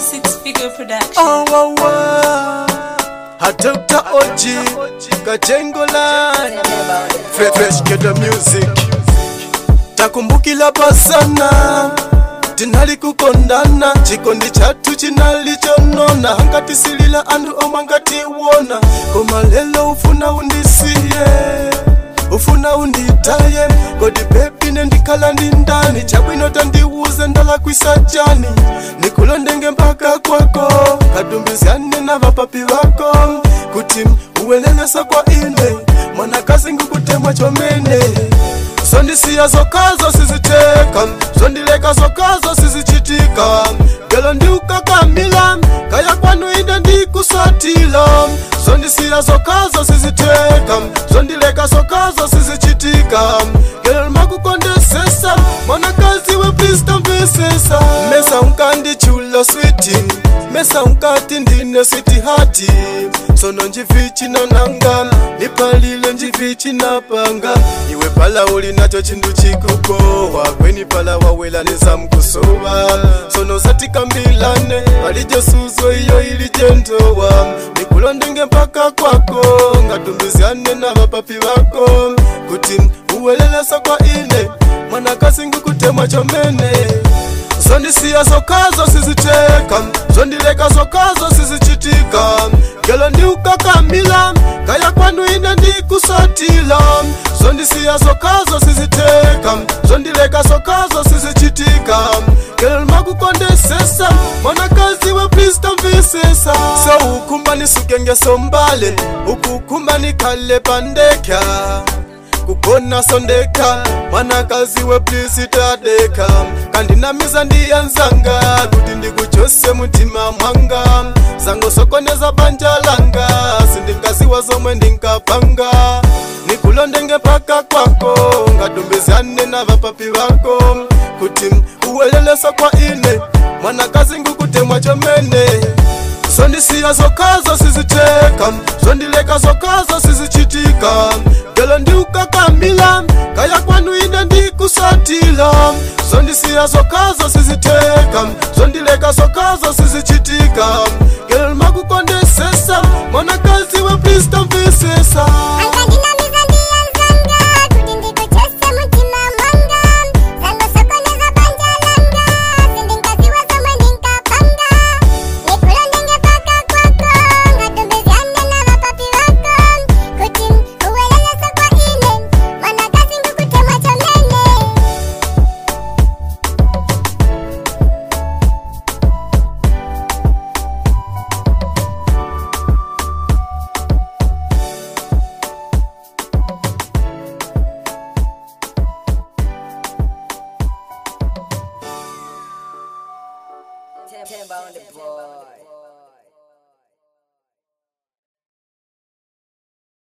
Six-figure production. Oh, wow, wow. Dr. Oji, Kajengola, Fresh get the music. Takumbukila pasana, tinali kukondana. Chikondi chatu chinali chonona. Hangati silila andu omangati wona. Koma lelo ufuna undisiye, ufuna unditaye. Kodi pepi nendikala ndindani. Chabwino tandiuze ndala kwisajani. Nikulondenge mpaka kwako, kadumbiziane na vapapi wako. Kuti uwelelesa kwa ile, mwanakazi ngukutemwa chomene. Zondisiya zokazo siziteka, zondileka zokazo sizichitika. Gelo ndiuka kamila, kaya kwanu inde ndikusatila. Zondisiya zokazo siziteka, zondileka zokazo sizichitika. Gelo makukondesesa, mwanakazi we please don't visesa. Mesa unkandi chulo sweetie, mesa unkati ndine sweetie hati. Sono njivichi na nanga, nipalile njivichi na panga. Iwe pala uli nacho chindu chikukowa, kweni pala wawela neza mkusowa. Sono zatika mbilane, palijo suzo iyo ili jentowa. Nikulondenge mpaka kwako, ngatumbiziane na vapapi wako. Kuti uwelelesa kwa ile, mwanakazi ngukutemwa chomene. Zondisiya zokazo siziteka, zondileka zokazo sizichitika. Gelo ndiuka kamila, kaya kwanu ine ndikusatila. Zondisiya zokazo siziteka, zondileka zokazo sizichitika. Gelo makukondesesa, mwanakazi we please don't visesa. So ukumbani sugenge sombale, ukukumbani kale pandeka. Kukona sondeka, mwanakazi we please itadeka. Kandi namiza ndiyanzanga, kuti ndikuchose mutima mwanga. Zango sokoneza banjalanga, sindingazi wazomwe ndinkapanga. Nikulondenge paka kwako, ngatumbiziane na vapapi wako. Kuti uwelelesa kwa ine, mwanakazi ngukutemwa chomene. Zondisiya zokazo siziteka, zondileka zokazo sizichitika. Gelo ndiuka kamila, kaya kwanu ine ndikusatila. Zondisiya zokazo siziteka, zondileka zokazo sizichitika. Gelo makukondesesa, mwanakazi we please don't visesa. Timber on the board.